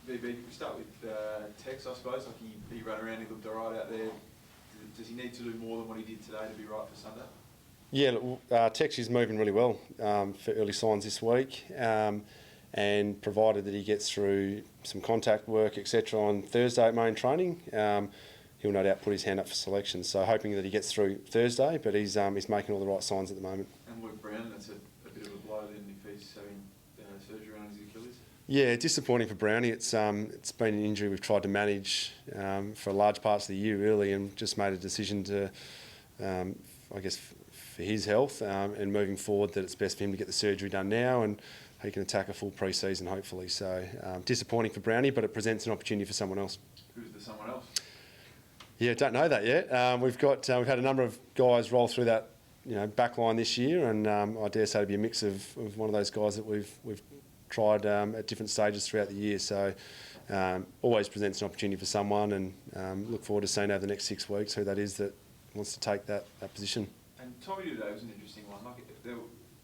VB, we start with Tex, I suppose. Like he ran around, he looked all right out there. Does he need to do more than what he did today to be right for Sunday? Yeah, look, Tex is moving really well for early signs this week, and provided that he gets through some contact work, etc. on Thursday at main training, he'll no doubt put his hand up for selection. So hoping that he gets through Thursday, but he's making all the right signs at the moment. And Luke Brown, that's a bit of a blow then if he's having surgery on his Achilles. Yeah, disappointing for Brownie. It's been an injury we've tried to manage for large parts of the year really, and just made a decision to, I guess, for his health and moving forward, that it's best for him to get the surgery done now, and he can attack a full pre-season hopefully. So disappointing for Brownie, but it presents an opportunity for someone else. Who's the someone else? Yeah, don't know that yet. We've had a number of guys roll through that back line this year, and I dare say to be a mix of one of those guys that we've tried at different stages throughout the year. So always presents an opportunity for someone, and look forward to seeing over the next 6 weeks who that is that wants to take that position. And Tommy today was an interesting one.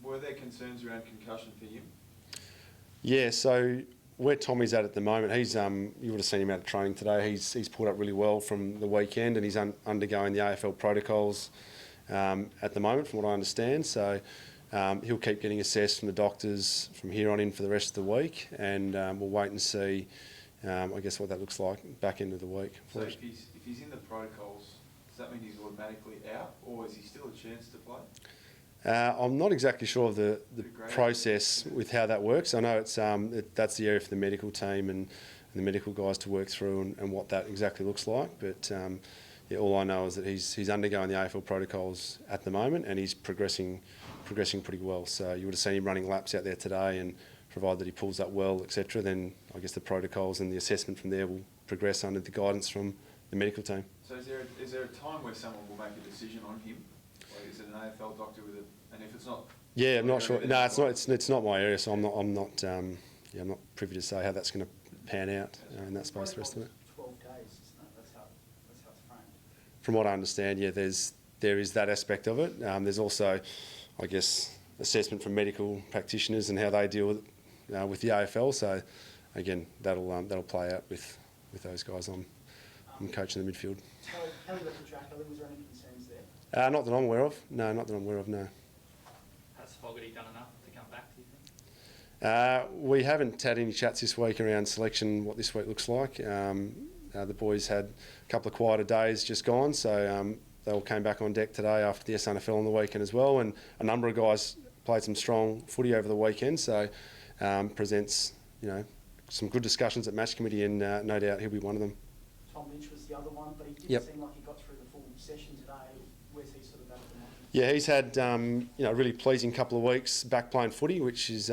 Were there concerns around concussion for him? Yeah, so where Tommy's at the moment, he's you would have seen him out of training today. He's pulled up really well from the weekend, and he's undergoing the AFL protocols at the moment, from what I understand. So he'll keep getting assessed from the doctors from here on in for the rest of the week, and we'll wait and see, I guess, what that looks like back end of the week. So if he's in the protocols, does that mean he's automatically out, or is he still a chance to play? I'm not exactly sure of the process with how that works. I know it's that's the area for the medical team and the medical guys to work through and what that exactly looks like. But yeah, all I know is that he's undergoing the AFL protocols at the moment, and he's progressing pretty well. So you would have seen him running laps out there today, and provided that he pulls up well, etc., then I guess the protocols and the assessment from there will progress under the guidance from the medical team. So is there a time where someone will make a decision on him? Like, is it an AFL doctor with and if it's not? Yeah, I'm not sure. No, it's not. It's not my area, so I'm not privy to say how that's going to pan out in that space. The rest of it. 12 days, isn't it? That's how it's framed. From what I understand, yeah, there is that aspect of it. There's also, I guess, assessment from medical practitioners and how they deal with the AFL. So again, that'll play out with those guys. I'm coaching the midfield. How did the track? Was there any concerns there? Not that I'm aware of. No, not that I'm aware of. No. Has Fogarty done enough to come back, do you think? We haven't had any chats this week around selection, what this week looks like. The boys had a couple of quieter days just gone, so they all came back on deck today after the SNFL on the weekend as well, and a number of guys played some strong footy over the weekend, so presents some good discussions at match committee, and no doubt he'll be one of them. Tom Lynch was the other one, but he didn't seem like he got through the full session today. Where's he sort of at the moment? Yeah, he's had a really pleasing couple of weeks back playing footy, which is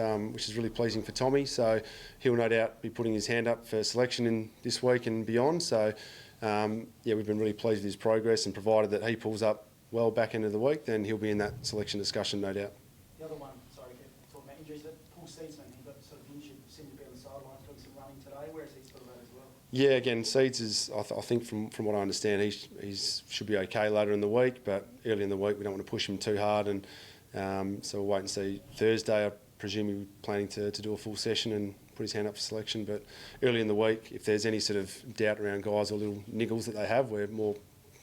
really pleasing for Tommy. So he'll no doubt be putting his hand up for selection in this week and beyond. So we've been really pleased with his progress, and provided that he pulls up well back into the week, then he'll be in that selection discussion, no doubt. The other one, sorry, talking about injuries, that Paul Seedsman, he got sort of injured, seemed to be on the sideline doing some running today. Where is he sort of at as well? Yeah, again, Seeds is, I think from what I understand, he should be okay later in the week, but early in the week we don't want to push him too hard, and so we'll wait and see. Thursday, I presume he'll be planning to do a full session and put his hand up for selection, but early in the week, if there's any sort of doubt around guys or little niggles that they have, we're more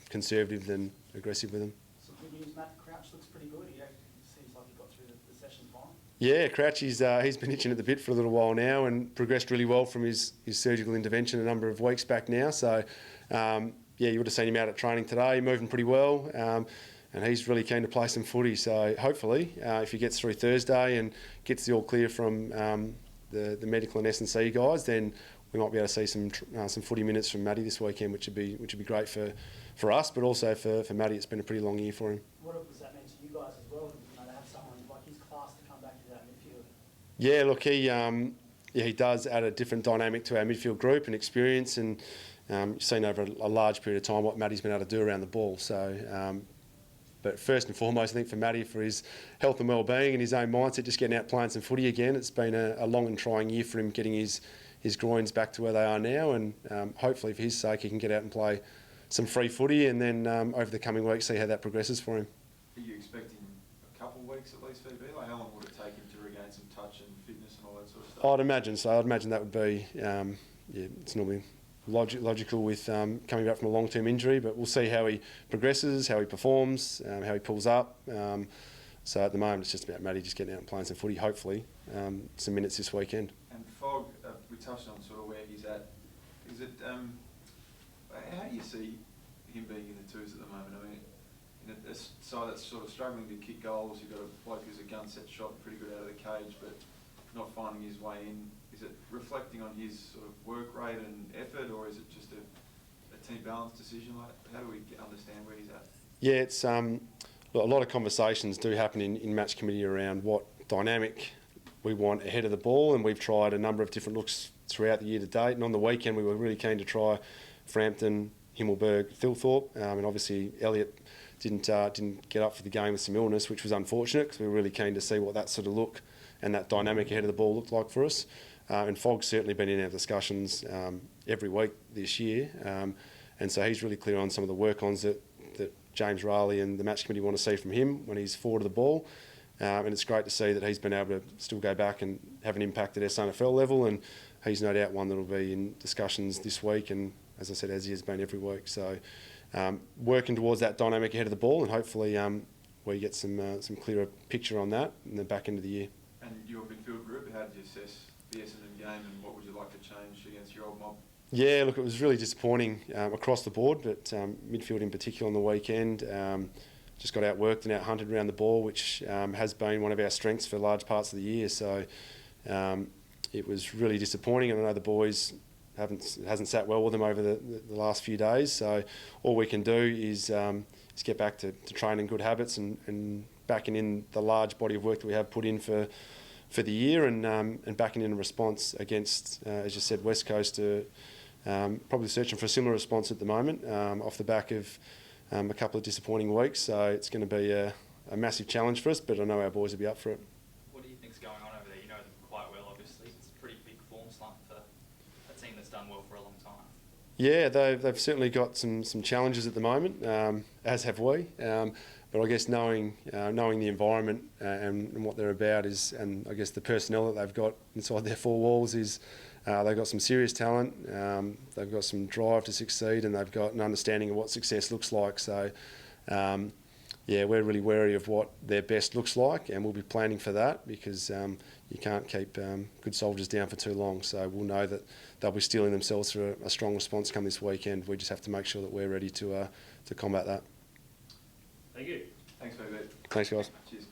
conservative than aggressive with them. Some good news, Matt Crouch looks pretty good. He seems like he got through the session fine. Yeah, Crouch, he's been itching at the bit for a little while now, and progressed really well from his surgical intervention a number of weeks back now. So, you would have seen him out at training today, moving pretty well, and he's really keen to play some footy. So hopefully, if he gets through Thursday and gets the all clear from the medical and S&C guys, then we might be able to see some footy minutes from Matty this weekend, which would be great for us, but also for Matty. It's been a pretty long year for him. What does that mean to you guys as well? To have someone like his class to come back to that midfield. Yeah, look, he does add a different dynamic to our midfield group and experience, and you've seen over a large period of time what Matty's been able to do around the ball. So, but first and foremost, I think for Matty, for his health and well-being and his own mindset, just getting out playing some footy again. It's been a long and trying year for him, getting his groins back to where they are now, and hopefully for his sake he can get out and play some free footy, and then over the coming weeks see how that progresses for him. Are you expecting a couple of weeks at least, VB? Like, how long would it take him to regain some touch and fitness and all that sort of stuff? I'd imagine so. I'd imagine that would be it's normally logical with coming back from a long-term injury, but we'll see how he progresses, how he performs, how he pulls up. So at the moment, it's just about Matty just getting out and playing some footy, hopefully, some minutes this weekend. And Fogg, we touched on sort of where he's at. Is it, how do you see him being in the twos at the moment? I mean, in a side that's sort of struggling to kick goals, you've got a bloke who's a gun set shot, pretty good out of the cage, but not finding his way in. Is it reflecting on his sort of work rate and effort, or is it just a team balance decision? Like, how do we understand where he's at? Yeah, it's a lot of conversations do happen in match committee around what dynamic we want ahead of the ball, and we've tried a number of different looks throughout the year to date. And on the weekend, we were really keen to try Frampton, Himmelberg, Thilthorpe, and obviously Elliott didn't get up for the game with some illness, which was unfortunate because we were really keen to see what that sort of look and that dynamic ahead of the ball looked like for us. And Fogg's certainly been in our discussions every week this year, and so he's really clear on some of the work-ons that James Raleigh and the match committee want to see from him when he's forward of the ball. And it's great to see that he's been able to still go back and have an impact at SNFL level, and he's no doubt one that will be in discussions this week, and as I said, as he has been every week. So working towards that dynamic ahead of the ball, and hopefully we get some clearer picture on that in the back end of the year. And your midfield group, how did you assess the Essendon game, and what would you like to change against your old mob? Yeah, look, it was really disappointing across the board, but midfield in particular on the weekend. Just got outworked and out-hunted around the ball, which has been one of our strengths for large parts of the year. So it was really disappointing, and I know the boys hasn't sat well with them over the last few days. So all we can do is get back to training good habits and backing in the large body of work that we have put in for the year, and backing in a response against, as you said, West Coast. Probably searching for a similar response at the moment off the back of a couple of disappointing weeks. So it's going to be a massive challenge for us, but I know our boys will be up for it. What do you think's going on over there? You know them quite well, obviously. It's a pretty big form slump for a team that's done well for a long time. Yeah, they've certainly got some challenges at the moment, as have we. But I guess knowing the environment and what they're about is, and I guess the personnel that they've got inside their four walls is, they've got some serious talent, they've got some drive to succeed, and they've got an understanding of what success looks like. So, yeah, we're really wary of what their best looks like, and we'll be planning for that, because you can't keep good soldiers down for too long. So we'll know that they'll be steeling themselves for a strong response come this weekend. We just have to make sure that we're ready to combat that. Thank you. Thanks, baby. Thanks, guys. Cheers.